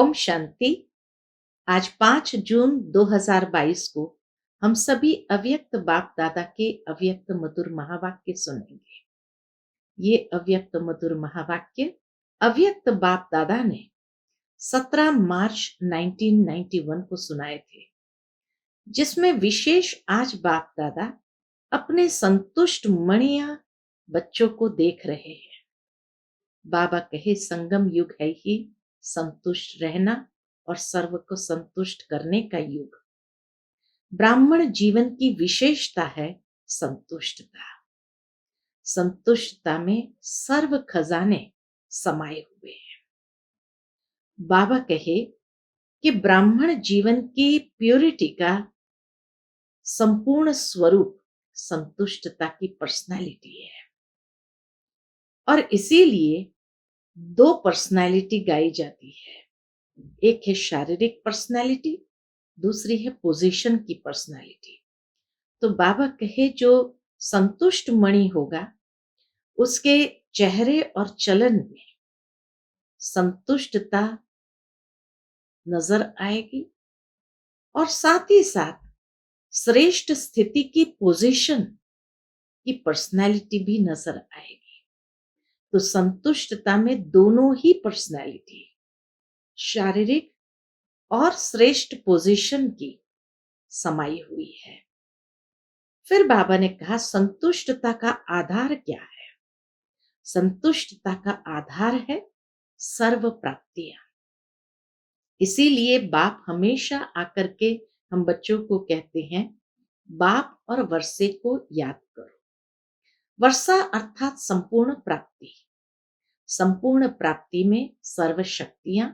ओम शांति। आज 5 जून 2022 को हम सभी अव्यक्त बाप दादा के अव्यक्त मधुर महावाक्य सुनेंगे। ये अव्यक्त मधुर महावाक्य अव्यक्त बाप दादा ने 17 मार्च 1991 को सुनाए थे, जिसमें विशेष आज बाप दादा अपने संतुष्ट मणिया बच्चों को देख रहे हैं। बाबा कहे संगम युग है ही संतुष्ट रहना और सर्व को संतुष्ट करने का युग। ब्राह्मण जीवन की विशेषता है संतुष्टता। संतुष्टता में सर्व खजाने समाये हुए हैं। बाबा कहे कि ब्राह्मण जीवन की प्योरिटी का संपूर्ण स्वरूप संतुष्टता की पर्सनालिटी है, और इसीलिए दो पर्सनालिटी गाई जाती है। एक है शारीरिक पर्सनालिटी, दूसरी है पोजीशन की पर्सनालिटी। तो बाबा कहे जो संतुष्ट मणि होगा उसके चेहरे और चलन में संतुष्टता नजर आएगी, और साथ ही साथ श्रेष्ठ स्थिति की पोजीशन की पर्सनालिटी भी नजर आएगी। तो संतुष्टता में दोनों ही पर्सनालिटी, शारीरिक और श्रेष्ठ पोजीशन की समाई हुई है। फिर बाबा ने कहा संतुष्टता का आधार क्या है? संतुष्टता का आधार है सर्व प्राप्तियां। इसीलिए बाप हमेशा आकर के हम बच्चों को कहते हैं, बाप और वर्षे को याद करो। वर्षा अर्थात संपूर्ण प्राप्ति। संपूर्ण प्राप्ति में सर्व शक्तियां,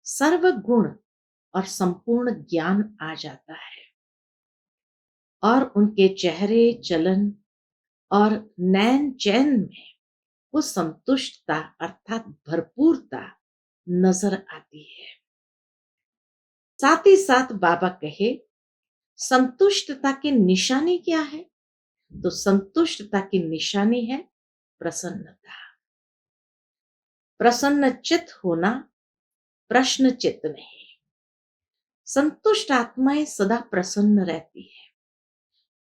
सर्व गुण और संपूर्ण ज्ञान आ जाता है, और उनके चेहरे चलन और नैन चैन में वो संतुष्टता अर्थात भरपूरता नजर आती है। साथ ही साथ बाबा कहे संतुष्टता की निशानी क्या है? तो संतुष्टता की निशानी है प्रसन्नता। प्रसन्न चित्त होना, प्रश्न चित्त नहीं। संतुष्ट आत्माएं सदा प्रसन्न रहती है।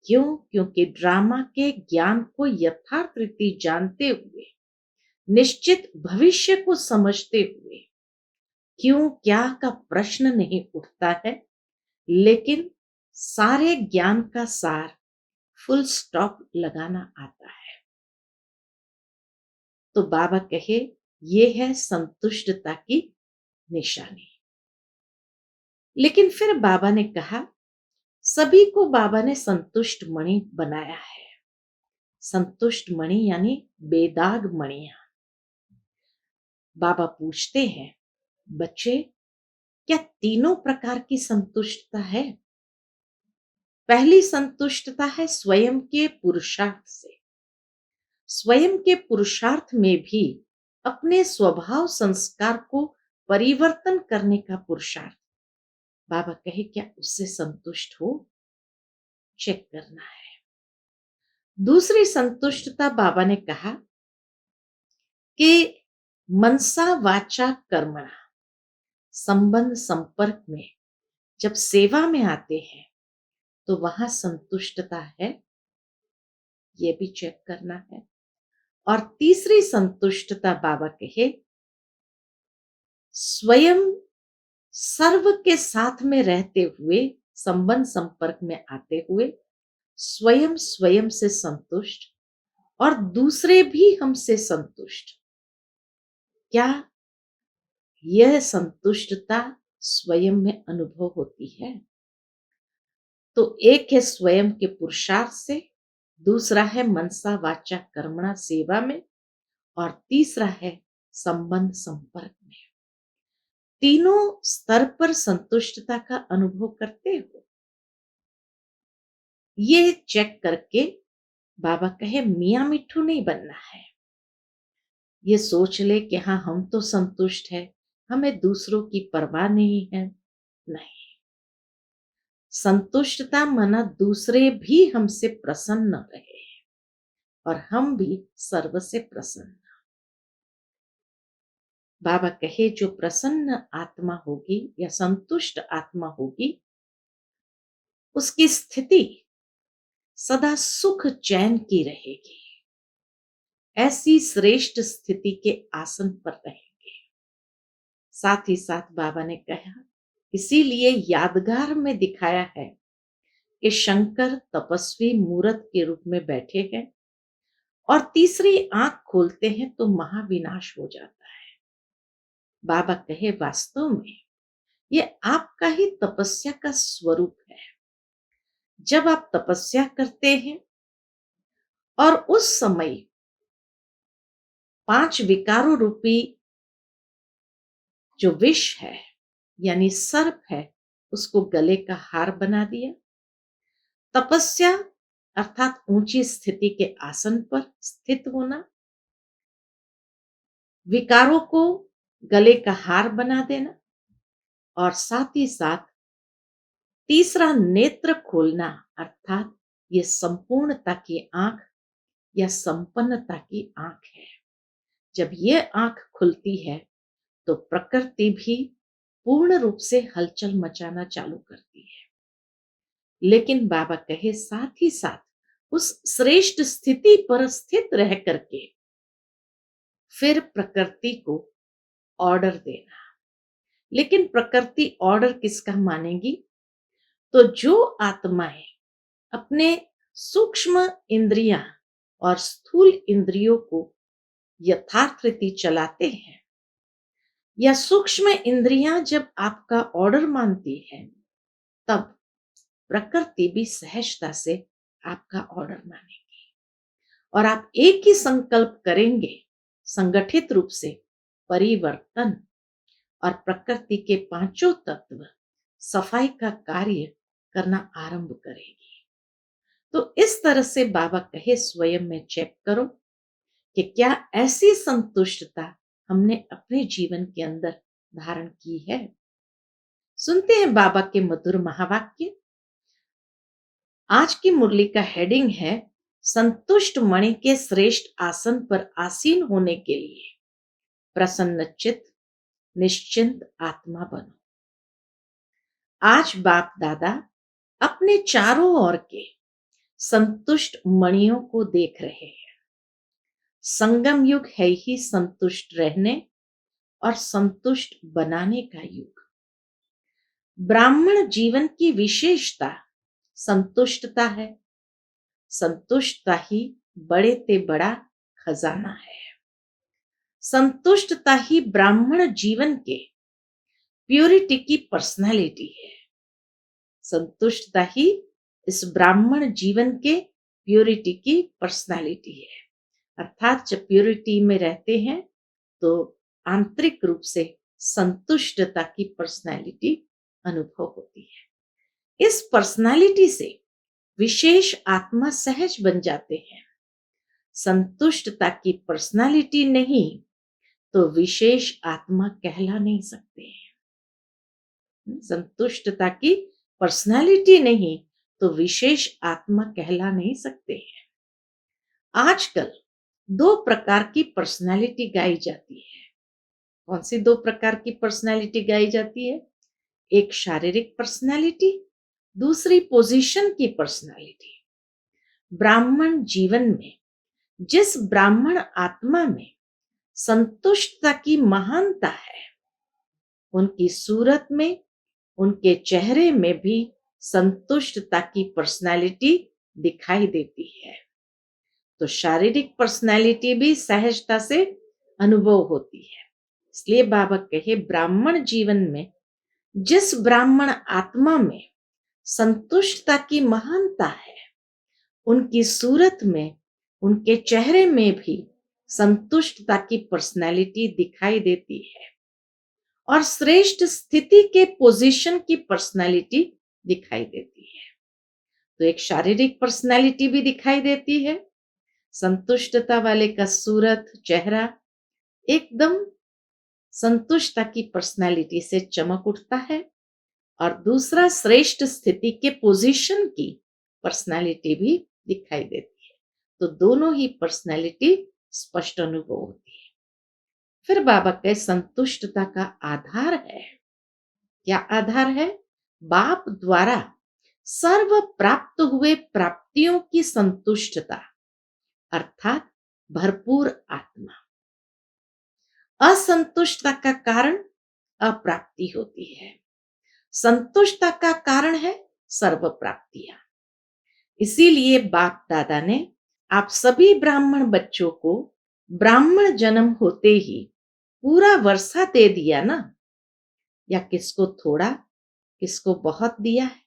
क्यों? क्योंकि ड्रामा के ज्ञान को यथार्थ रीति जानते हुए, निश्चित भविष्य को समझते हुए क्यों क्या का प्रश्न नहीं उठता है, लेकिन सारे ज्ञान का सार फुल स्टॉप लगाना आता है। तो बाबा कहे ये है संतुष्टता की निशानी। लेकिन फिर बाबा ने कहा सभी को बाबा ने संतुष्ट मणि बनाया है। संतुष्ट मणि यानी बेदाग मणियां। बाबा पूछते हैं, बच्चे क्या तीनों प्रकार की संतुष्टता है? पहली संतुष्टता है स्वयं के पुरुषार्थ से। स्वयं के पुरुषार्थ में भी अपने स्वभाव संस्कार को परिवर्तन करने का पुरुषार्थ। बाबा कहे क्या उससे संतुष्ट हो? चेक करना है। दूसरी संतुष्टता बाबा ने कहा कि मनसा वाचा कर्मणा, संबंध संपर्क में जब सेवा में आते हैं तो वहां संतुष्टता है, ये भी चेक करना है। और तीसरी संतुष्टता बाबा कहे स्वयं सर्व के साथ में रहते हुए, संबंध संपर्क में आते हुए स्वयं स्वयं से संतुष्ट और दूसरे भी हमसे संतुष्ट। क्या यह संतुष्टता स्वयं में अनुभव होती है? तो एक है स्वयं के पुरुषार्थ से, दूसरा है मनसा वाचा कर्मणा सेवा में, और तीसरा है संबंध संपर्क में। तीनों स्तर पर संतुष्टता का अनुभव करते हो। ये चेक करके बाबा कहे मियां मिट्ठू नहीं बनना है। ये सोच ले कि हाँ हम तो संतुष्ट है, हमें दूसरों की परवाह नहीं है। नहीं, संतुष्टता माना दूसरे भी हमसे प्रसन्न रहे और हम भी सर्व से प्रसन्न। बाबा कहे जो प्रसन्न आत्मा होगी या संतुष्ट आत्मा होगी, उसकी स्थिति सदा सुख चैन की रहेगी। ऐसी श्रेष्ठ स्थिति के आसन पर रहेंगे। साथ ही साथ बाबा ने कहा, इसीलिए यादगार में दिखाया है कि शंकर तपस्वी मूरत के रूप में बैठे हैं और तीसरी आंख खोलते हैं तो महाविनाश हो जाता है। बाबा कहे वास्तव में ये आपका ही तपस्या का स्वरूप है। जब आप तपस्या करते हैं और उस समय 5 विकारों रूपी जो विष है यानी सर्प है, उसको गले का हार बना दिया। तपस्या अर्थात ऊंची स्थिति के आसन पर स्थित होना, विकारों को गले का हार बना देना और साथ ही साथ तीसरा नेत्र खोलना अर्थात ये संपूर्णता की आंख या संपन्नता की आंख है। जब ये आंख खुलती है तो प्रकृति भी पूर्ण रूप से हलचल मचाना चालू करती है। लेकिन बाबा कहे साथ ही साथ उस श्रेष्ठ स्थिति पर स्थित रह करके फिर प्रकृति को ऑर्डर देना। लेकिन प्रकृति ऑर्डर किसका मानेगी? तो जो आत्माएं अपने सूक्ष्म इंद्रियां और स्थूल इंद्रियों को यथार्थ रीति चलाते हैं या सूक्ष्म इंद्रियां जब आपका ऑर्डर मानती है, तब प्रकृति भी सहजता से आपका ऑर्डर मानेगी और आप एक ही संकल्प करेंगे संगठित रूप से परिवर्तन, और प्रकृति के 5 तत्व सफाई का कार्य करना आरंभ करेगी। तो इस तरह से बाबा कहे स्वयं में चेक करो कि क्या ऐसी संतुष्टता हमने अपने जीवन के अंदर धारण की है। सुनते हैं बाबा के मधुर महावाक्य। आज की मुरली का हेडिंग है संतुष्ट मणि के श्रेष्ठ आसन पर आसीन होने के लिए प्रसन्न चित्त निश्चिंत आत्मा बनो। आज बाप दादा अपने चारों ओर के संतुष्ट मणियों को देख रहे हैं। संगम युग है ही संतुष्ट रहने और संतुष्ट बनाने का युग। ब्राह्मण जीवन की विशेषता संतुष्टता है। संतुष्टता ही बड़े ते बड़ा खजाना है। संतुष्टता ही ब्राह्मण जीवन के प्योरिटी की पर्सनालिटी है। संतुष्टता ही इस ब्राह्मण जीवन के प्योरिटी की पर्सनालिटी है। अर्थात जब प्योरिटी में रहते हैं तो आंतरिक रूप से संतुष्टता की पर्सनालिटी अनुभव होती है। इस पर्सनालिटी से विशेष आत्मा सहज बन जाते हैं। संतुष्टता की पर्सनालिटी नहीं तो विशेष आत्मा कहला नहीं सकते हैं। संतुष्टता की पर्सनालिटी नहीं तो विशेष आत्मा कहला नहीं सकते हैं। आजकल 2 प्रकार की पर्सनालिटी गाई जाती है। कौन सी 2 प्रकार की पर्सनालिटी गाई जाती है? एक शारीरिक पर्सनालिटी, दूसरी पोजीशन की पर्सनालिटी। ब्राह्मण जीवन में जिस ब्राह्मण आत्मा में संतुष्टता की महानता है, उनकी सूरत में, उनके चेहरे में भी संतुष्टता की पर्सनालिटी दिखाई देती है। तो शारीरिक पर्सनालिटी भी सहजता से अनुभव होती है। इसलिए बाबा कहे ब्राह्मण जीवन में जिस ब्राह्मण आत्मा में संतुष्टता की महानता है, उनकी सूरत में, उनके चेहरे में भी संतुष्टता की पर्सनालिटी दिखाई देती है और श्रेष्ठ स्थिति के पोजीशन की पर्सनालिटी दिखाई देती है। तो एक शारीरिक पर्सनालिटी भी दिखाई देती है। संतुष्टता वाले का सूरत, चेहरा एकदम संतुष्टता की पर्सनालिटी से चमक उठता है और दूसरा श्रेष्ठ स्थिति के पोजीशन की पर्सनालिटी भी दिखाई देती है। तो दोनों ही पर्सनालिटी स्पष्ट अनुभव होती है। फिर बाबा के संतुष्टता का आधार है, क्या आधार है? बाप द्वारा सर्व प्राप्त हुए प्राप्तियों की संतुष्टता, अर्थात भरपूर आत्मा। असंतुष्टता का कारण अप्राप्ति होती है, संतुष्टता का कारण है सर्व प्राप्तियां। इसीलिए बाप दादा ने आप सभी ब्राह्मण बच्चों को ब्राह्मण जन्म होते ही पूरा वर्षा दे दिया ना, या किसको थोड़ा, किसको बहुत दिया है?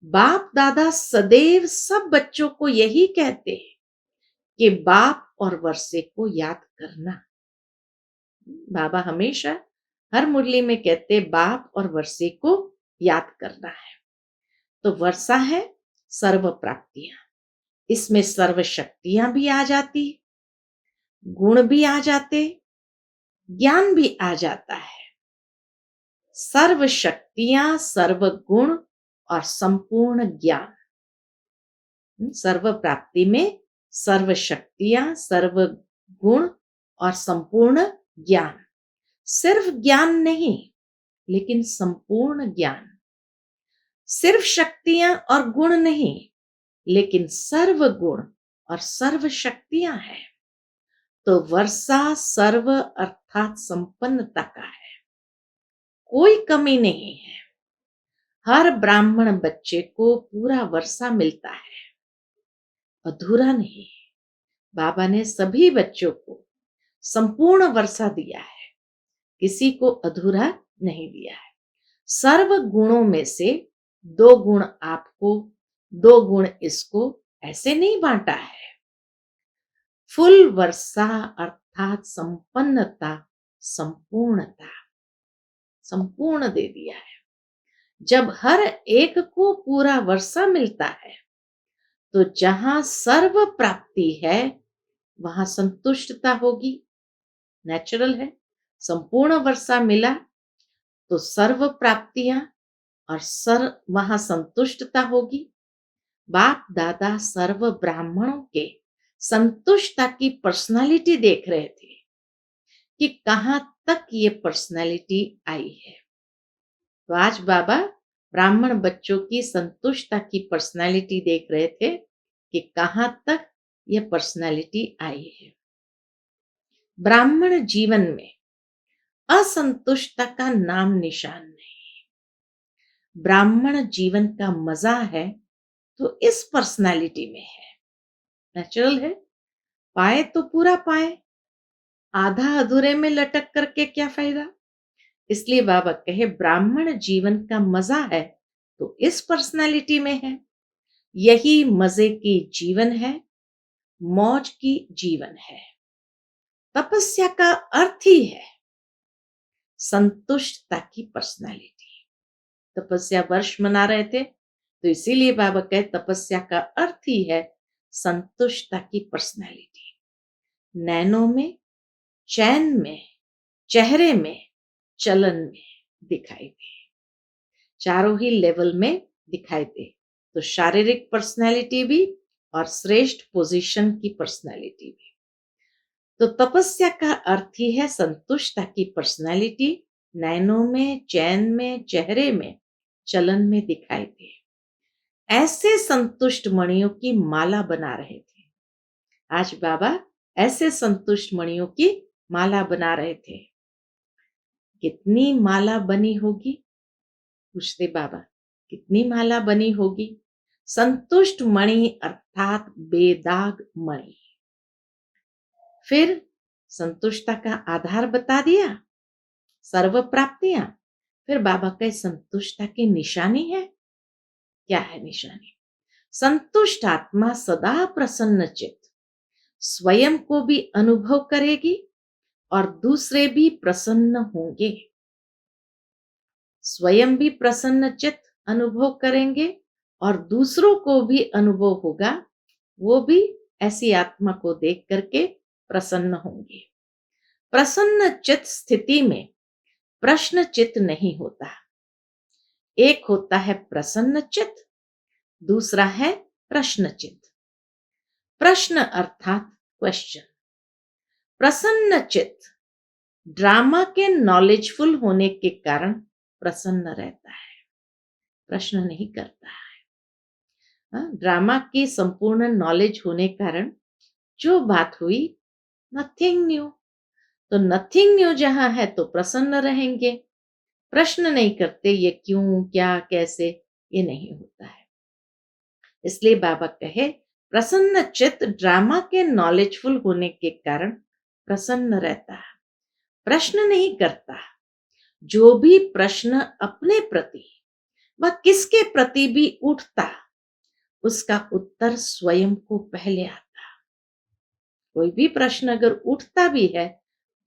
बाप दादा सदैव सब बच्चों को यही कहते हैं कि बाप और वर्षे को याद करना। बाबा हमेशा हर मुरली में कहते बाप और वर्षे को याद करना है। तो वर्षा है सर्व प्राप्तियां, इसमें सर्व शक्तियां भी आ जाती, गुण भी आ जाते, ज्ञान भी आ जाता है। सर्व शक्तियां, सर्व गुण और संपूर्ण ज्ञान। सर्व प्राप्ति में सर्व शक्तियां, सर्व गुण और संपूर्ण ज्ञान। सिर्फ ज्ञान नहीं, लेकिन संपूर्ण ज्ञान। सिर्फ शक्तियां और गुण नहीं, लेकिन सर्व गुण और सर्व शक्तियां हैं। तो वर्षा सर्व अर्थात संपन्नता का है, कोई कमी नहीं है। हर ब्राह्मण बच्चे को पूरा वर्षा मिलता है, अधूरा नहीं। बाबा ने सभी बच्चों को संपूर्ण वर्षा दिया है, किसी को अधूरा नहीं दिया है। सर्व गुणों में से 2 गुण आपको, 2 गुण इसको, ऐसे नहीं बांटा है। फुल वर्षा अर्थात संपन्नता, संपूर्णता, संपूर्ण दे दिया है। जब हर एक को पूरा वर्षा मिलता है, तो जहां सर्व प्राप्ति है वहां संतुष्टता होगी, नेचुरल है। संपूर्ण वर्षा मिला तो सर्व प्राप्तियां और वहां संतुष्टता होगी। बाप दादा सर्व ब्राह्मणों के संतुष्टता की पर्सनालिटी देख रहे थे कि कहां तक ये पर्सनालिटी आई है। तो आज बाबा ब्राह्मण बच्चों की संतुष्टता की पर्सनालिटी देख रहे थे कि कहां तक ये पर्सनालिटी आई है। ब्राह्मण जीवन में असंतुष्टता का नाम निशान नहीं। ब्राह्मण जीवन का मजा है तो इस पर्सनालिटी में है, नेचुरल है। पाए तो पूरा पाए, आधा अधूरे में लटक करके क्या फायदा। इसलिए बाबा कहे ब्राह्मण जीवन का मजा है तो इस पर्सनालिटी में है। यही मजे की जीवन है, मौज की जीवन है। तपस्या का अर्थ ही है संतुष्टता की पर्सनालिटी। तपस्या वर्ष मना रहे थे तो इसीलिए बाबा कहे तपस्या का अर्थ ही है संतुष्टता की पर्सनालिटी। नैनों में, चैन में, चेहरे में, चलन में दिखाई दे, चारों ही लेवल में दिखाई दे। तो शारीरिक पर्सनालिटी भी और श्रेष्ठ पोजीशन की पर्सनालिटी भी। तो तपस्या का अर्थ ही है संतुष्टता की पर्सनालिटी, नैनों में, चैन में, चेहरे में, चलन में दिखाई दे। ऐसे संतुष्ट मणियों की माला बना रहे थे। आज बाबा ऐसे संतुष्ट मणियों की माला बना रहे थे। कितनी माला बनी होगी, पूछते बाबा, कितनी माला बनी होगी? संतुष्ट मणि अर्थात बेदाग मणि। फिर संतुष्टता का आधार बता दिया, सर्व प्राप्तियां। फिर बाबा के संतुष्टता की निशानी है, क्या है निशानी? संतुष्ट आत्मा सदा प्रसन्न चित्त स्वयं को भी अनुभव करेगी और दूसरे भी प्रसन्न होंगे। स्वयं भी प्रसन्न चित्त अनुभव करेंगे और दूसरों को भी अनुभव होगा, वो भी ऐसी आत्मा को देख करके प्रसन्न होंगे। प्रसन्न चित्त स्थिति में प्रश्न चित्त नहीं होता। एक होता है प्रसन्न चित्त, दूसरा है प्रश्न चित्त। प्रश्न अर्थात क्वेश्चन, प्रसन्न चित्त ड्रामा के नॉलेजफुल होने के कारण प्रसन्न रहता है, प्रश्न नहीं करता है। हाँ, ड्रामा की संपूर्ण नॉलेज होने कारण जो बात हुई, नथिंग न्यू। तो नथिंग न्यू जहां है तो प्रसन्न रहेंगे, प्रश्न नहीं करते ये क्यों, क्या, कैसे, ये नहीं होता है। इसलिए बाबा कहे प्रसन्न चित्त ड्रामा के नॉलेजफुल होने के कारण प्रसन्न रहता है, प्रश्न नहीं करता। जो भी प्रश्न अपने प्रति व किसके प्रति भी उठता, उसका उत्तर स्वयं को पहले आता। कोई भी प्रश्न अगर उठता भी है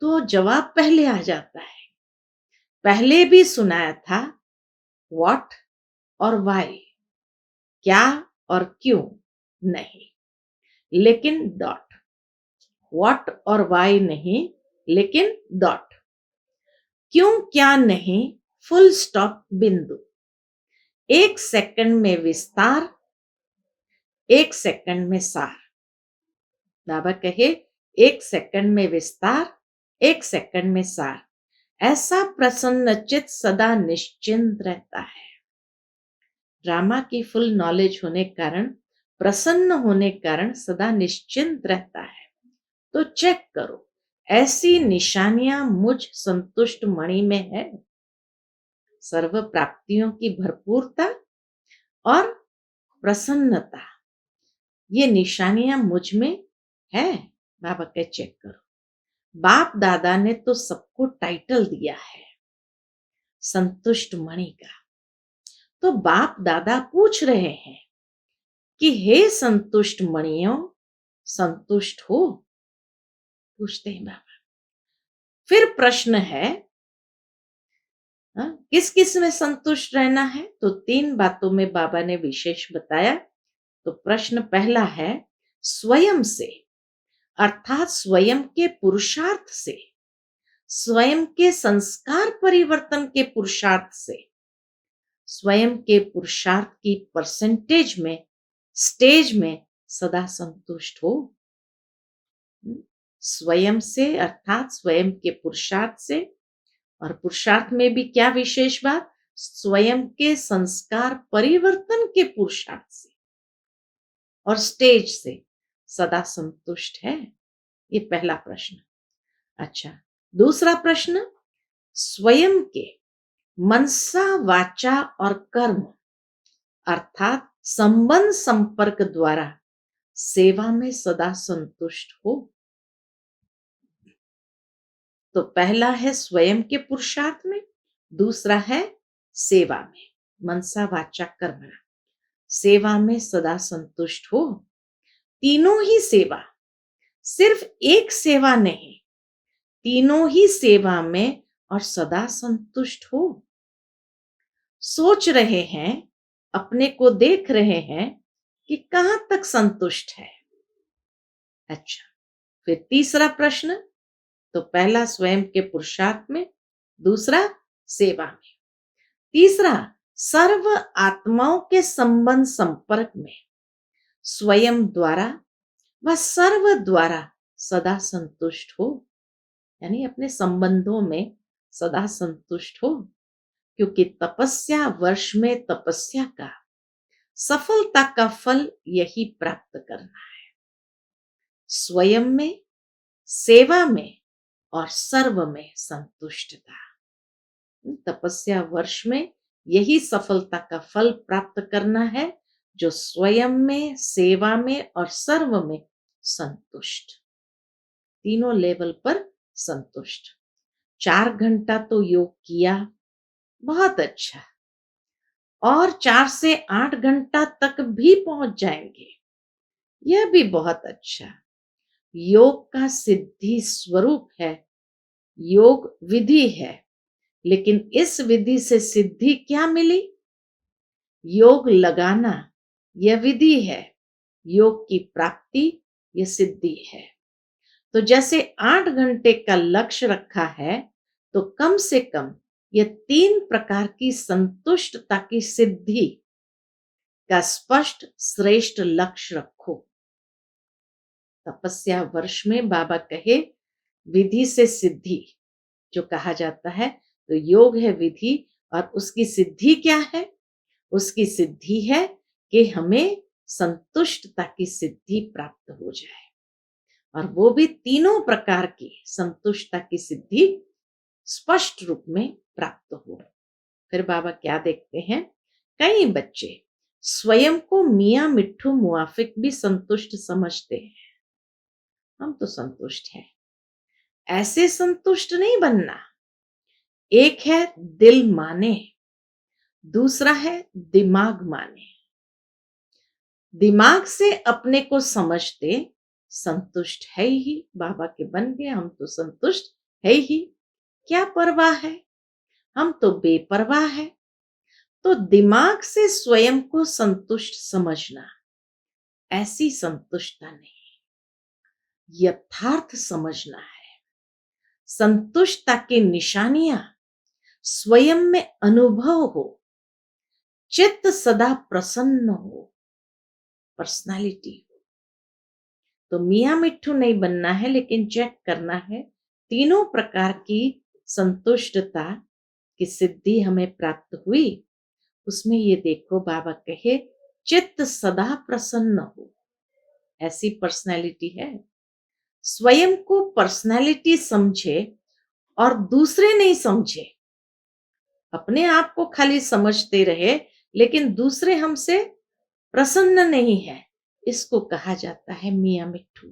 तो जवाब पहले आ जाता है। पहले भी सुनाया था व्हाट और व्हाई, क्या और क्यों नहीं, लेकिन डॉट। व्हाट और व्हाई नहीं, लेकिन डॉट। क्यों क्या नहीं, फुल स्टॉप बिंदु। एक सेकंड में विस्तार, एक सेकंड में सार। बाबा कहे एक सेकंड में विस्तार, एक सेकंड में सार। ऐसा प्रसन्न चित्त सदा निश्चिंत रहता है। ड्रामा की फुल नॉलेज होने कारण, प्रसन्न होने कारण सदा निश्चिंत रहता है। तो चेक करो, ऐसी निशानियां मुझ संतुष्ट मणि में है। सर्व प्राप्तियों की भरपूरता और प्रसन्नता, ये निशानियां मुझ में है। बाबा के चेक करो। बाप दादा ने तो सबको टाइटल दिया है संतुष्ट मणि का। तो बाप दादा पूछ रहे हैं कि हे संतुष्ट मणियों, संतुष्ट हो? पूछते हैं बाबा। फिर प्रश्न है, किस किस में संतुष्ट रहना है? तो 3 बातों में बाबा ने विशेष बताया। तो प्रश्न पहला है स्वयं से, अर्थात स्वयं के पुरुषार्थ से, स्वयं के संस्कार परिवर्तन के पुरुषार्थ से, स्वयं के पुरुषार्थ की परसेंटेज में, स्टेज में सदा संतुष्ट हो। स्वयं से अर्थात स्वयं के पुरुषार्थ से, और पुरुषार्थ में भी क्या विशेष बात, स्वयं के संस्कार परिवर्तन के पुरुषार्थ से और स्टेज से सदा संतुष्ट है। ये पहला प्रश्न। अच्छा, दूसरा प्रश्न, स्वयं के मनसा वाचा और कर्म अर्थात संबंध संपर्क द्वारा सेवा में सदा संतुष्ट हो। तो पहला है स्वयं के पुरुषार्थ में, दूसरा है सेवा में, मनसा वाचा कर्म, सेवा में सदा संतुष्ट हो। तीनों ही सेवा, सिर्फ एक सेवा नहीं, तीनों ही सेवा में और सदा संतुष्ट हो। सोच रहे हैं, अपने को देख रहे हैं कि कहां तक संतुष्ट है। अच्छा, फिर तीसरा प्रश्न, तो पहला स्वयं के पुरुषार्थ में, दूसरा सेवा में, तीसरा सर्व आत्माओं के संबंध संपर्क में, स्वयं द्वारा व सर्व द्वारा सदा संतुष्ट हो। यानी अपने संबंधों में सदा संतुष्ट हो, क्योंकि तपस्या वर्ष में तपस्या का सफलता का फल यही प्राप्त करना है। स्वयं में, सेवा में और सर्व में संतुष्टता। तपस्या वर्ष में यही सफलता का फल प्राप्त करना है, जो स्वयं में, सेवा में और सर्व में संतुष्ट, तीनों लेवल पर संतुष्ट। 4 घंटा तो योग किया, बहुत अच्छा, और 4 से 8 घंटा तक भी पहुंच जाएंगे, यह भी बहुत अच्छा। योग का सिद्धि स्वरूप है, योग विधि है, लेकिन इस विधि से सिद्धि क्या मिली? योग लगाना यह विधि है, योग की प्राप्ति यह सिद्धि है। तो जैसे 8 घंटे का लक्ष्य रखा है, तो कम से कम ये 3 प्रकार की संतुष्टता की सिद्धि का स्पष्ट श्रेष्ठ लक्ष्य रखो। तपस्या वर्ष में बाबा कहे विधि से सिद्धि, जो कहा जाता है। तो योग है विधि, और उसकी सिद्धि क्या है? उसकी सिद्धि है कि हमें संतुष्टता की सिद्धि प्राप्त हो जाए, और वो भी तीनों प्रकार की संतुष्टता की सिद्धि स्पष्ट रूप में प्राप्त हो। फिर बाबा क्या देखते हैं? कई बच्चे स्वयं को मियाँ मिट्ठू मुआफिक भी संतुष्ट समझते हैं। हम तो संतुष्ट हैं, ऐसे संतुष्ट नहीं बनना। एक है दिल माने, दूसरा है दिमाग माने। दिमाग से अपने को समझते संतुष्ट है ही, बाबा के बन गए, हम तो संतुष्ट है ही, क्या परवाह है, हम तो बेपरवाह है। तो दिमाग से स्वयं को संतुष्ट समझना, ऐसी संतुष्टता नहीं, यथार्थ समझना है। संतुष्टता की निशानियां स्वयं में अनुभव हो, चित्त सदा प्रसन्न हो, पर्सनालिटी हो। तो मियाँ मिट्ठू नहीं बनना है, लेकिन चेक करना है तीनों प्रकार की संतुष्टता की सिद्धि हमें प्राप्त हुई। उसमें ये देखो, बाबा कहे चित्त सदा प्रसन्न हो, ऐसी पर्सनैलिटी है। स्वयं को पर्सनैलिटी समझे और दूसरे नहीं समझे, अपने आप को खाली समझते रहे लेकिन दूसरे हमसे प्रसन्न नहीं है, इसको कहा जाता है मियाँ मिट्ठू।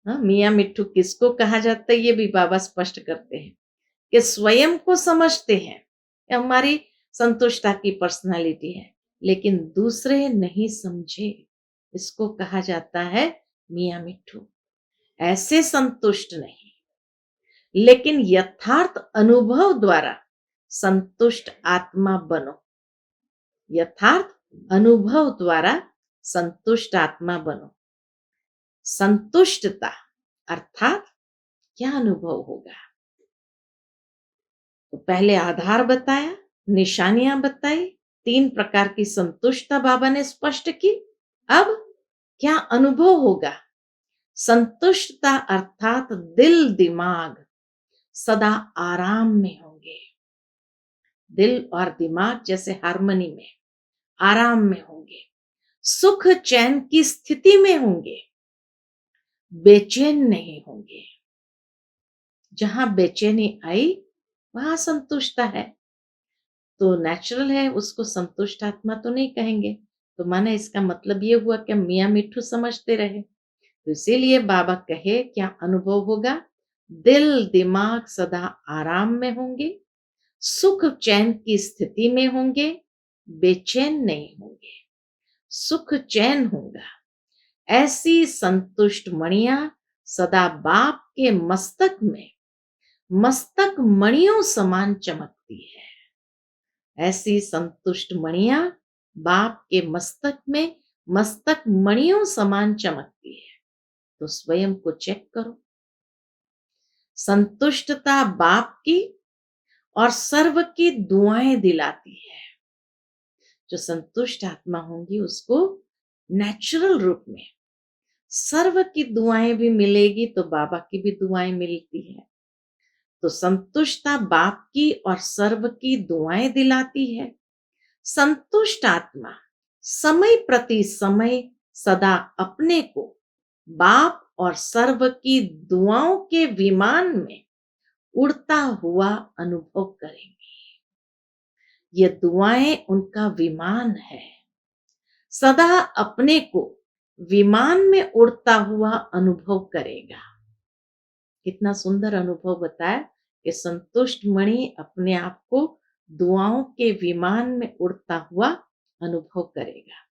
हाँ, मियाँ मिट्ठू किसको कहा जाता है ये भी बाबा स्पष्ट करते हैं कि स्वयं को समझते हैं, ये हमारी संतुष्टता की पर्सनालिटी है, लेकिन दूसरे नहीं समझे, इसको कहा जाता है मियाँ मिट्ठू। ऐसे संतुष्ट नहीं, लेकिन यथार्थ अनुभव द्वारा संतुष्ट आत्मा बनो। यथार्थ अनुभव द्वारा संतुष्ट आत्मा बनो। संतुष्टता अर्थात क्या अनुभव होगा? तो पहले आधार बताया, निशानियां बताई, तीन प्रकार की संतुष्टता बाबा ने स्पष्ट की। अब क्या अनुभव होगा? संतुष्टता अर्थात दिल दिमाग सदा आराम में होंगे। दिल और दिमाग जैसे हार्मनी में, आराम में होंगे, सुख चैन की स्थिति में होंगे, बेचैन नहीं होंगे। जहां बेचैनी आई वहां संतुष्टता है, तो नेचुरल है, उसको संतुष्ट आत्मा तो नहीं कहेंगे। तो माना इसका मतलब ये हुआ कि मियाँ मिट्ठू समझते रहे। तो इसीलिए बाबा कहे क्या अनुभव होगा? दिल दिमाग सदा आराम में होंगे, सुख चैन की स्थिति में होंगे, बेचैन नहीं होंगे, सुख चैन होगा। ऐसी संतुष्ट मणियां सदा बाप के मस्तक में मस्तक मणियों समान चमकती है। ऐसी संतुष्ट मणियां बाप के मस्तक में मस्तक मणियों समान चमकती है। तो स्वयं को चेक करो। संतुष्टता बाप की और सर्व की दुआएं दिलाती है। जो संतुष्ट आत्मा होंगी उसको नेचुरल रूप में सर्व की दुआएं भी मिलेगी, तो बाबा की भी दुआएं मिलती है। तो संतुष्टता बाप की और सर्व की दुआएं दिलाती है। संतुष्ट आत्मा समय प्रति समय सदा अपने को बाप और सर्व की दुआओं के विमान में उड़ता हुआ अनुभव करेंगे। ये दुआएं उनका विमान है, सदा अपने को विमान में उड़ता हुआ अनुभव करेगा। कितना सुंदर अनुभव बताया कि संतुष्ट मणि अपने आप को दुआओं के विमान में उड़ता हुआ अनुभव करेगा।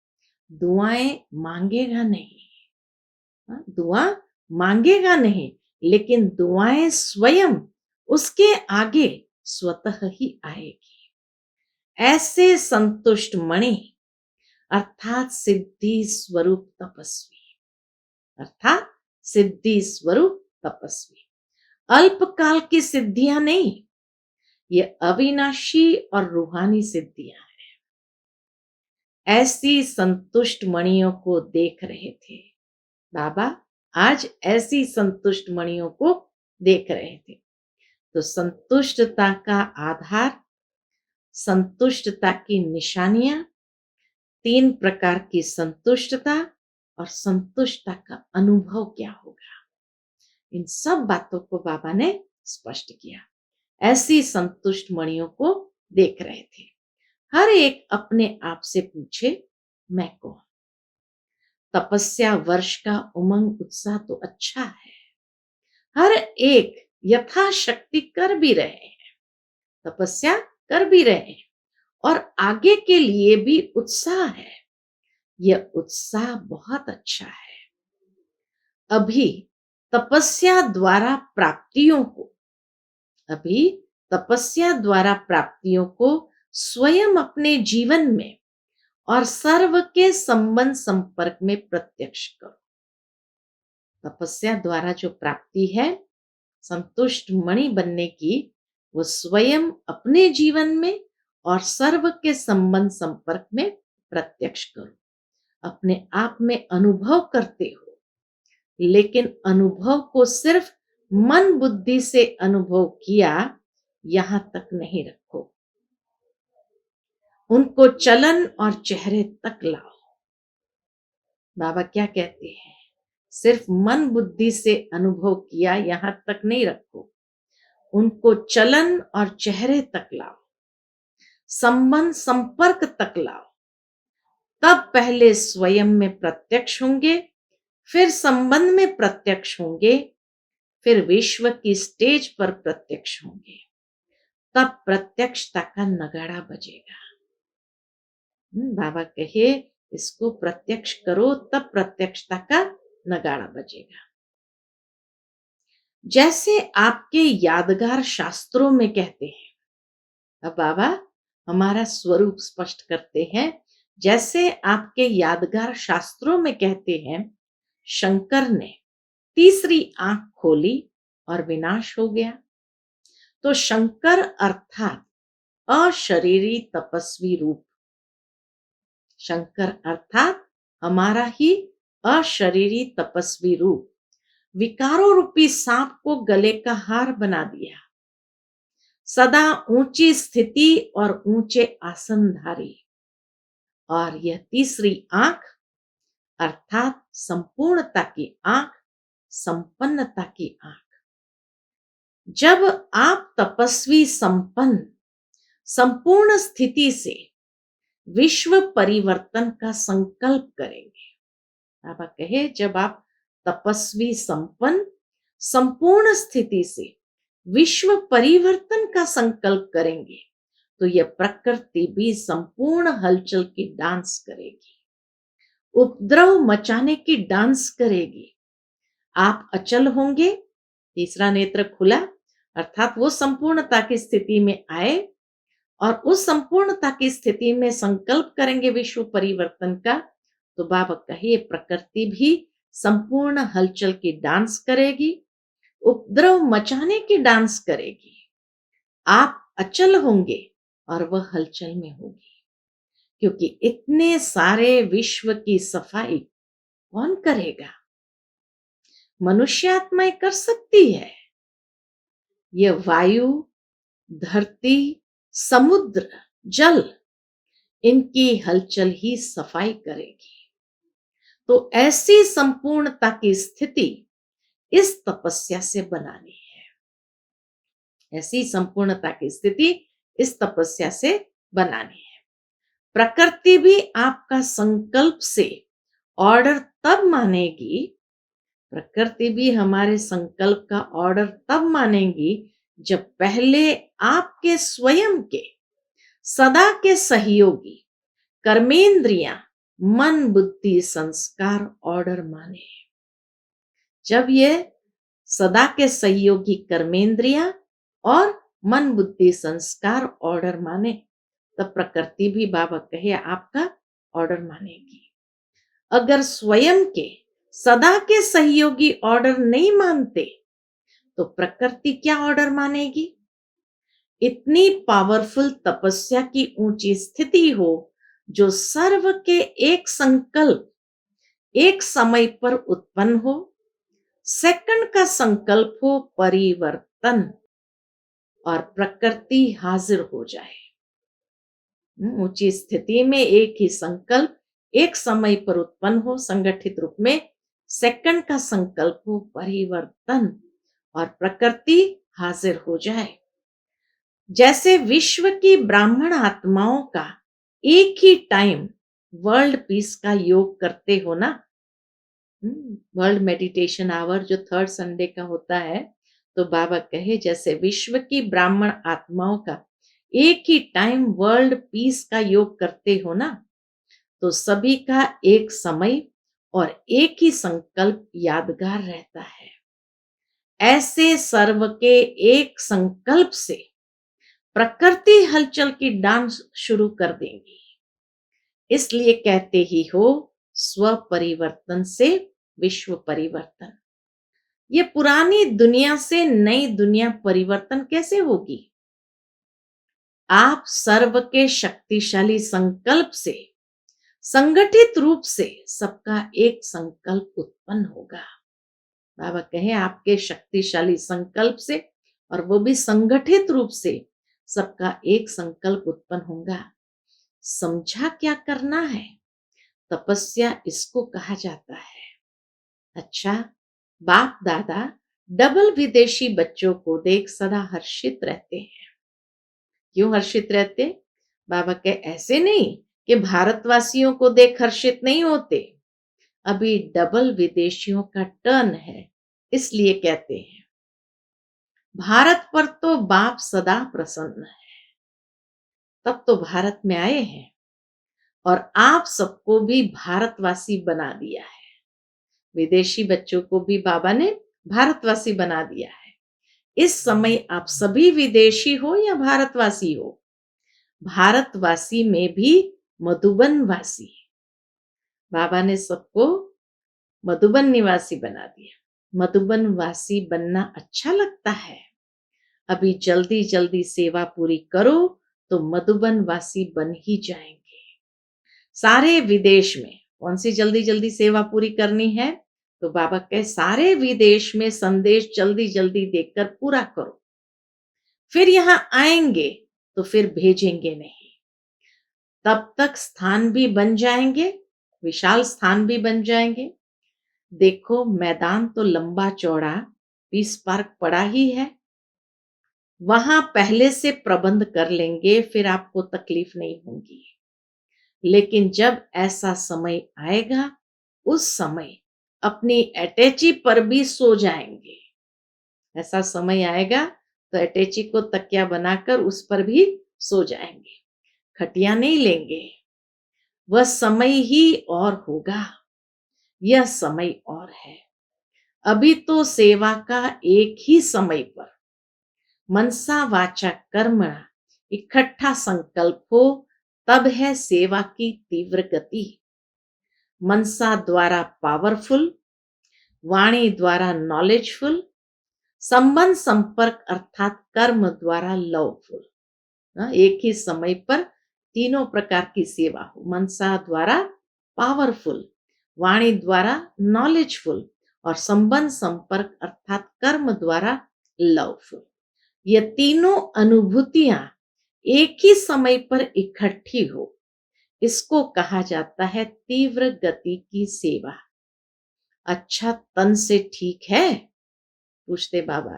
दुआएं मांगेगा नहीं, दुआ मांगेगा नहीं, लेकिन दुआएं स्वयं उसके आगे स्वतः ही आएगी। ऐसे संतुष्ट मणि अर्थात सिद्धि स्वरूप तपस्वी, अर्थात सिद्धि स्वरूप तपस्वी। अल्पकाल की सिद्धियां नहीं, ये अविनाशी और रूहानी सिद्धियां हैं। ऐसी संतुष्ट मणियों को देख रहे थे बाबा, आज ऐसी संतुष्ट मणियों को देख रहे थे। तो संतुष्टता का आधार, संतुष्टता की निशानियां, 3 प्रकार की संतुष्टता और संतुष्टता का अनुभव क्या होगा, इन सब बातों को बाबा ने स्पष्ट किया। ऐसी संतुष्ट मणियों को देख रहे थे। हर एक अपने आप से पूछे, मैं कौन? तपस्या वर्ष का उमंग उत्साह तो अच्छा है, हर एक यथाशक्ति कर भी रहे हैं, तपस्या कर भी रहे हैं और आगे के लिए भी उत्साह है। यह उत्साह बहुत अच्छा है। अभी तपस्या द्वारा प्राप्तियों को अभी तपस्या द्वारा प्राप्तियों को स्वयं अपने जीवन में और सर्व के संबंध संपर्क में प्रत्यक्ष करो। तपस्या द्वारा जो प्राप्ति है संतुष्ट मणि बनने की, वो स्वयं अपने जीवन में और सर्व के संबंध संपर्क में प्रत्यक्ष करो। अपने आप में अनुभव करते हो, लेकिन अनुभव को सिर्फ मन बुद्धि से अनुभव किया यहां तक नहीं रखो, उनको चलन और चेहरे तक लाओ। बाबा क्या कहते हैं, सिर्फ मन बुद्धि से अनुभव किया यहां तक नहीं रखो, उनको चलन और चेहरे तक लाओ, संबंध संपर्क तक लाओ। तब पहले स्वयं में प्रत्यक्ष होंगे, फिर संबंध में प्रत्यक्ष होंगे, फिर विश्व की स्टेज पर प्रत्यक्ष होंगे। तब प्रत्यक्षता का नगाड़ा बजेगा। बाबा कहे इसको प्रत्यक्ष करो, तब प्रत्यक्षता का नगाड़ा बजेगा। जैसे आपके यादगार शास्त्रों में कहते हैं, अब बाबा हमारा स्वरूप स्पष्ट करते हैं। जैसे आपके यादगार शास्त्रों में कहते हैं, शंकर ने तीसरी आंख खोली और विनाश हो गया। तो शंकर अर्थात अशरीरी तपस्वी रूप, शंकर अर्थात हमारा ही अशरीरी तपस्वी रूप विकारों रूपी सांप को गले का हार बना दिया। सदा ऊंची स्थिति और ऊंचे आसनधारी, और यह तीसरी आंख अर्थात संपूर्णता की आंख, संपन्नता की आंख। जब आप तपस्वी संपन्न संपूर्ण स्थिति से विश्व परिवर्तन का संकल्प करेंगे, बाबा कहे जब आप तपस्वी संपन्न संपूर्ण स्थिति से विश्व परिवर्तन का संकल्प करेंगे, तो यह प्रकृति भी संपूर्ण हलचल की डांस करेगी, उपद्रव मचाने की डांस करेगी। आप अचल होंगे, तीसरा नेत्र खुला अर्थात वो संपूर्णता की स्थिति में आए और उस संपूर्णता की स्थिति में संकल्प करेंगे विश्व परिवर्तन का, तो बाबा कहे प्रकृति भी संपूर्ण हलचल की डांस करेगी, उपद्रव मचाने की डांस करेगी। आप अचल होंगे और वह हलचल में होगी, क्योंकि इतने सारे विश्व की सफाई कौन करेगा? मनुष्य आत्माएं कर सकती है। यह वायु, धरती, समुद्र, जल, इनकी हलचल ही सफाई करेगी। तो ऐसी संपूर्णता की स्थिति इस तपस्या से बनानी है। ऐसी संपूर्णता की स्थिति इस तपस्या से बनानी है। प्रकृति भी आपका संकल्प से ऑर्डर तब मानेगी, प्रकृति भी हमारे संकल्प का ऑर्डर तब मानेगी जब पहले आपके स्वयं के सदा के सहयोगी कर्मेंद्रियां, मन, बुद्धि, संस्कार ऑर्डर माने। जब ये सदा के सहयोगी कर्मेंद्रियां और मन, बुद्धि, संस्कार ऑर्डर माने, तब प्रकृति भी बाबा कहे आपका ऑर्डर मानेगी। अगर स्वयं के सदा के सहयोगी ऑर्डर नहीं मानते, तो प्रकृति क्या ऑर्डर मानेगी? इतनी पावरफुल तपस्या की ऊंची स्थिति हो जो सर्व के एक संकल्प एक समय पर उत्पन्न हो, सेकंड का संकल्प हो परिवर्तन, और प्रकृति हाजिर हो जाए। ऊंची स्थिति में एक ही संकल्प एक समय पर उत्पन्न हो, संगठित रूप में सेकंड का संकल्प हो परिवर्तन, और प्रकृति हाजिर हो जाए। जैसे विश्व की ब्राह्मण आत्माओं का एक ही टाइम वर्ल्ड पीस का योग करते हो ना। वर्ल्ड मेडिटेशन आवर जो थर्ड संडे का होता है, तो बाबा कहे जैसे विश्व की ब्राह्मण आत्माओं का एक ही टाइम वर्ल्ड पीस का योग करते हो ना, तो सभी का एक समय और एक ही संकल्प यादगार रहता है। ऐसे सर्व के एक संकल्प से प्रकृति हलचल की डांस शुरू कर देंगी। इसलिए कहते ही हो, स्व परिवर्तन से विश्व परिवर्तन। ये पुरानी दुनिया से नई दुनिया परिवर्तन कैसे होगी? आप सर्व के शक्तिशाली संकल्प से, संगठित रूप से सबका एक संकल्प उत्पन्न होगा। बाबा कहे आपके शक्तिशाली संकल्प से, और वो भी संगठित रूप से सबका एक संकल्प उत्पन्न होगा। समझा क्या करना है? तपस्या इसको कहा जाता है। अच्छा, बाप दादा डबल विदेशी बच्चों को देख सदा हर्षित रहते हैं। क्यों हर्षित रहते? बाबा के ऐसे नहीं कि भारतवासियों को देख हर्षित नहीं होते, अभी डबल विदेशियों का टर्न है, इसलिए कहते हैं। भारत पर तो बाप सदा प्रसन्न है, तब तो भारत में आए हैं और आप सबको भी भारतवासी बना दिया है। विदेशी बच्चों को भी बाबा ने भारतवासी बना दिया है। इस समय आप सभी विदेशी हो या भारतवासी हो, भारतवासी में भी मधुबन वासी, बाबा ने सबको मधुबन निवासी बना दिया। मधुबन वासी बनना अच्छा लगता है। अभी जल्दी जल्दी सेवा पूरी करो तो मधुबन वासी बन ही जाएंगे। सारे विदेश में कौन सी जल्दी जल्दी सेवा पूरी करनी है? तो बाबा कहे सारे विदेश में संदेश जल्दी जल्दी देकर पूरा करो, फिर यहां आएंगे तो फिर भेजेंगे नहीं। तब तक स्थान भी बन जाएंगे, विशाल स्थान भी बन जाएंगे। देखो मैदान तो लंबा चौड़ा पीस पार्क पड़ा ही है, वहां पहले से प्रबंध कर लेंगे, फिर आपको तकलीफ नहीं होगी। लेकिन जब ऐसा समय आएगा, उस समय अपनी अटैची पर भी सो जाएंगे। ऐसा समय आएगा तो अटैची को तकिया बनाकर उस पर भी सो जाएंगे, खटिया नहीं लेंगे। वह समय ही और होगा, यह समय और है। अभी तो सेवा का एक ही समय पर मनसा वाचा कर्मणा इकट्ठा संकल्प हो, तब है सेवा की तीव्र गति। मनसा द्वारा पावरफुल, वाणी द्वारा नॉलेजफुल, संबंध संपर्क अर्थात कर्म द्वारा लवफुल। एक ही समय पर तीनों प्रकार की सेवा हो, मनसा द्वारा पावरफुल, वाणी द्वारा नॉलेजफुल और संबंध संपर्क अर्थात कर्म द्वारा लवफुल। ये तीनों अनुभूतियां एक ही समय पर इकट्ठी हो, इसको कहा जाता है तीव्र गति की सेवा। अच्छा, तन से ठीक है? पूछते बाबा।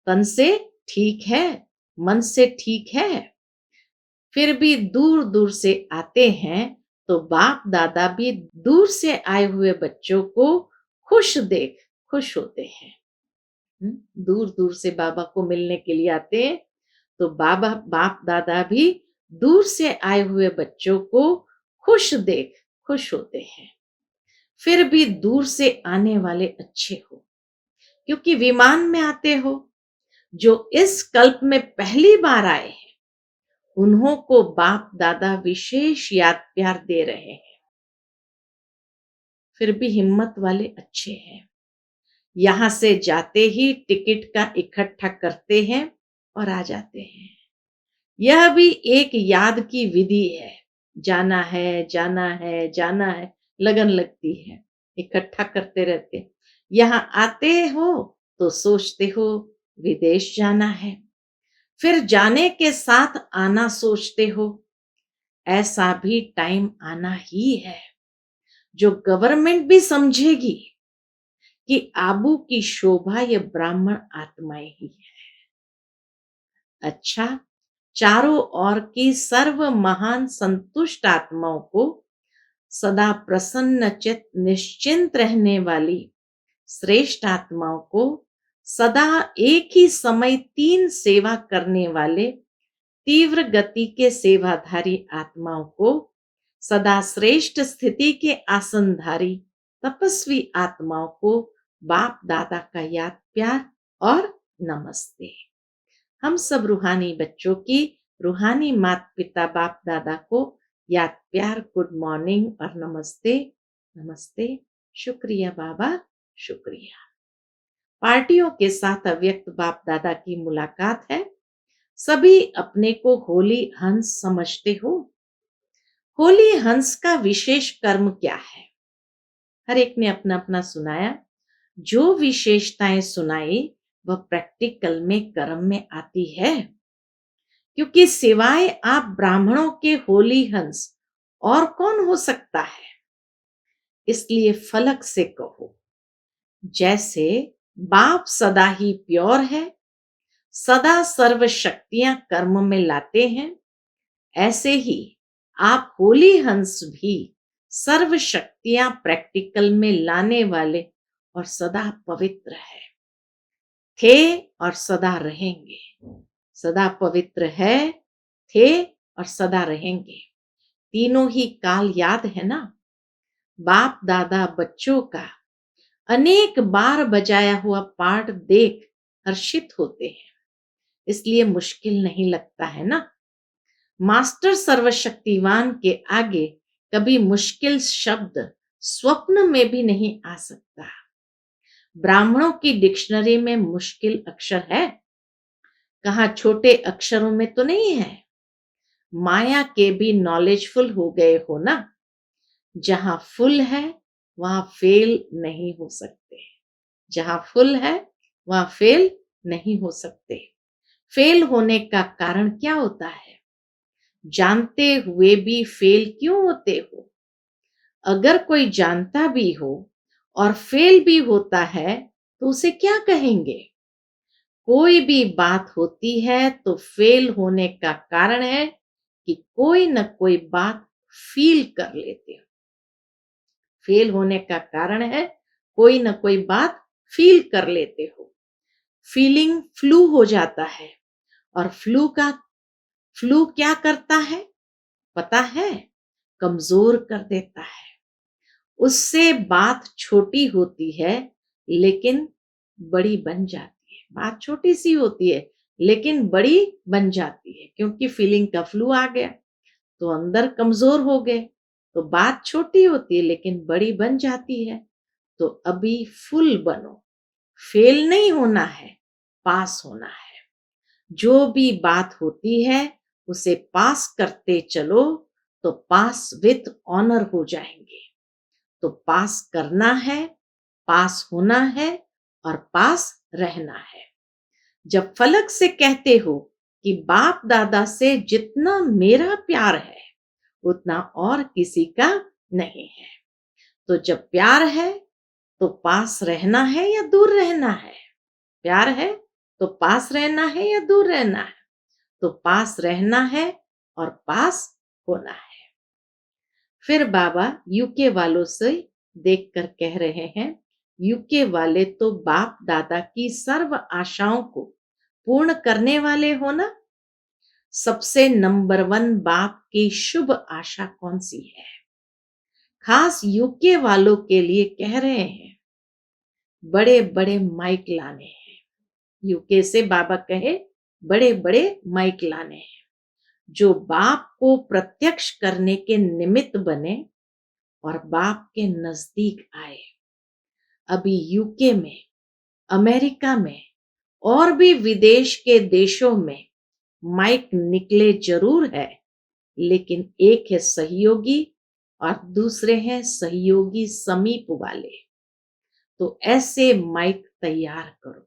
तन से ठीक है, मन से ठीक है, फिर भी दूर दूर से आते हैं, तो बाप दादा भी दूर से आए हुए बच्चों को खुश देख खुश होते हैं। दूर दूर से बाबा को मिलने के लिए आते हैं, तो बाबा बाप दादा भी दूर से आए हुए बच्चों को खुश देख खुश होते हैं। फिर भी दूर से आने वाले अच्छे हो, क्योंकि विमान में आते हो। जो इस कल्प में पहली बार आए हैं, उन्हों को बाप दादा विशेष याद प्यार दे रहे हैं। फिर भी हिम्मत वाले अच्छे हैं, यहां से जाते ही टिकट का इकट्ठा करते हैं और आ जाते हैं। यह भी एक याद की विधि है। जाना है जाना है जाना है, लगन लगती है, इकट्ठा करते रहते। यहां आते हो तो सोचते हो विदेश जाना है, फिर जाने के साथ आना सोचते हो। ऐसा भी टाइम आना ही है जो गवर्नमेंट भी समझेगी कि आबू की शोभा ये ब्राह्मण आत्माएं ही है। अच्छा, चारों ओर की सर्व महान संतुष्ट आत्माओं को सदा प्रसन्न चित निश्चिंत रहने वाली श्रेष्ठ आत्माओं को सदा एक ही समय 3 सेवा करने वाले तीव्र गति के सेवाधारी आत्माओं को सदा श्रेष्ठ स्थिति के आसनधारी तपस्वी आत्माओं को बाप दादा का याद प्यार और नमस्ते। हम सब रूहानी बच्चों की रूहानी माता पिता बाप दादा को याद प्यार गुड मॉर्निंग और नमस्ते। नमस्ते, शुक्रिया बाबा, शुक्रिया। पार्टियों के साथ अव्यक्त बाप दादा की मुलाकात है। सभी अपने को होली हंस समझते हो। होली हंस का विशेष कर्म क्या है? हर एक ने अपना अपना सुनाया। जो विशेषताएं सुनाई वह प्रैक्टिकल में कर्म में आती है, क्योंकि सिवाय आप ब्राह्मणों के होली हंस और कौन हो सकता है। इसलिए फलक से कहो, जैसे बाप सदा ही प्योर है, सदा सर्व शक्तियां कर्म में लाते हैं, ऐसे ही आप होली हंस भी सर्व शक्तियां प्रैक्टिकल में लाने वाले और सदा पवित्र है, थे और सदा रहेंगे। सदा पवित्र है, थे और सदा रहेंगे। तीनों ही काल याद है ना। बाप दादा बच्चों का अनेक बार बजाया हुआ पाठ देख हर्षित होते हैं, इसलिए मुश्किल नहीं लगता है ना। मास्टर सर्वशक्तिवान के आगे कभी मुश्किल शब्द स्वप्न में भी नहीं आ सकता। ब्राह्मणों की डिक्शनरी में मुश्किल अक्षर है? कहाँ छोटे अक्षरों में तो नहीं है। माया के भी नॉलेजफुल हो गए हो ना। जहां फुल है वहां फेल नहीं हो सकते। जहां फुल है वहां फेल नहीं हो सकते। फेल होने का कारण क्या होता है? जानते हुए भी फेल क्यों होते हो? अगर कोई जानता भी हो और फेल भी होता है तो उसे क्या कहेंगे? कोई भी बात होती है तो फेल होने का कारण है कि कोई न कोई बात फील कर लेते हो। फेल होने का कारण है कोई न कोई बात फील कर लेते हो। फीलिंग फ्लू हो जाता है, और फ्लू क्या करता है पता है? कमजोर कर देता है। उससे बात छोटी होती है लेकिन बड़ी बन जाती है। बात छोटी सी होती है लेकिन बड़ी बन जाती है, क्योंकि फीलिंग का फ्लू आ गया तो अंदर कमजोर हो गए। तो बात छोटी होती है लेकिन बड़ी बन जाती है। तो अभी फुल बनो। फेल नहीं होना है, पास होना है। जो भी बात होती है उसे पास करते चलो तो पास विथ ऑनर हो जाएंगे। तो पास करना है, पास होना है और पास रहना है। जब फलक से कहते हो कि बाप दादा से जितना मेरा प्यार है उतना और किसी का नहीं है, तो जब प्यार है तो पास रहना है या दूर रहना है? प्यार है तो पास रहना है या दूर रहना है? तो पास रहना है और पास होना है। फिर बाबा यूके वालों से देखकर कह रहे हैं, यूके वाले तो बाप दादा की सर्व आशाओं को पूर्ण करने वाले हो ना। सबसे नंबर 1 बाप की शुभ आशा कौन सी है? खास यूके वालों के लिए कह रहे हैं, बड़े बड़े माइक लाने हैं। यूके से बाबा कहे बड़े बड़े माइक लाने हैं जो बाप को प्रत्यक्ष करने के निमित्त बने और बाप के नजदीक आए। अभी यूके में, अमेरिका में और भी विदेश के देशों में माइक निकले जरूर है, लेकिन एक है सहयोगी और दूसरे हैं सहयोगी समीप वाले। तो ऐसे माइक तैयार करो।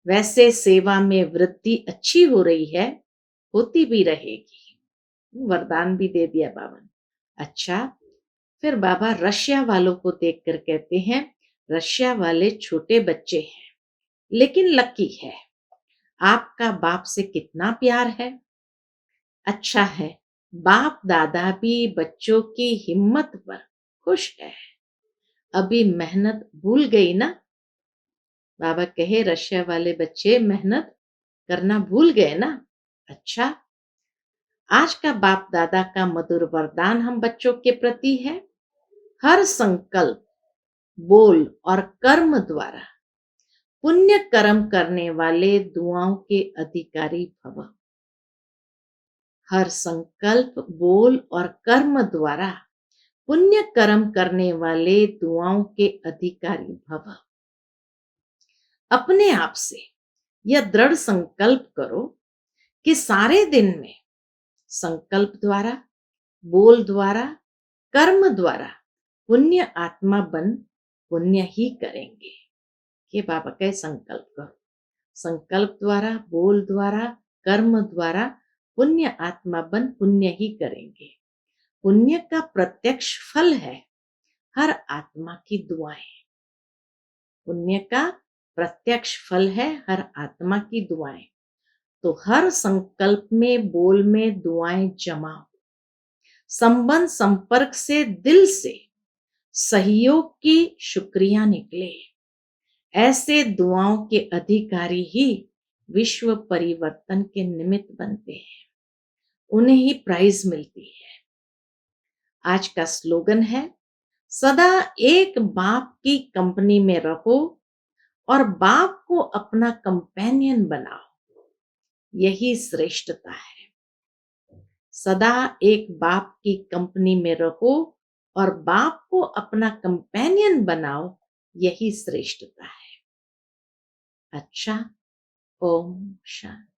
वैसे सेवा में वृद्धि अच्छी हो रही है, होती भी रहेगी। वरदान भी दे दिया बाबा ने। अच्छा, फिर बाबा रशिया वालों को देखकर कहते हैं, रशिया वाले छोटे बच्चे हैं, लेकिन लकी है। आपका बाप से कितना प्यार है। अच्छा है, बाप दादा भी बच्चों की हिम्मत पर खुश है। अभी मेहनत भूल गई ना। बाबा कहे, रशिया वाले बच्चे मेहनत करना भूल गए ना। अच्छा, आज का बाप दादा का मधुर वरदान हम बच्चों के प्रति है, हर संकल्प, बोल और कर्म द्वारा पुण्य कर्म करने वाले दुआओं के अधिकारी भव। हर संकल्प, बोल और कर्म द्वारा पुण्य कर्म करने वाले दुआओं के अधिकारी भव। अपने आप से यह दृढ़ संकल्प करो कि सारे दिन में संकल्प द्वारा, बोल द्वारा, कर्म द्वारा पुण्य आत्मा बन पुण्य ही करेंगे। ये बाबा का संकल्प करो, संकल्प द्वारा, बोल द्वारा, कर्म द्वारा पुण्य आत्मा बन पुण्य ही करेंगे। पुण्य का प्रत्यक्ष फल है हर आत्मा की दुआएं। पुण्य का प्रत्यक्ष फल है हर आत्मा की दुआएं। तो हर संकल्प में, बोल में दुआएं जमाओ। संबंध संपर्क से दिल से सहयोग की शुक्रिया निकले। ऐसे दुआओं के अधिकारी ही विश्व परिवर्तन के निमित्त बनते हैं, उन्हें ही प्राइज मिलती है। आज का स्लोगन है, सदा एक बाप की कंपनी में रहो और बाप को अपना कंपेनियन बनाओ। यही श्रेष्ठता है। सदा एक बाप की कंपनी में रहो और बाप को अपना कंपेनियन बनाओ, यही श्रेष्ठता है। अच्छा, ओम शांति।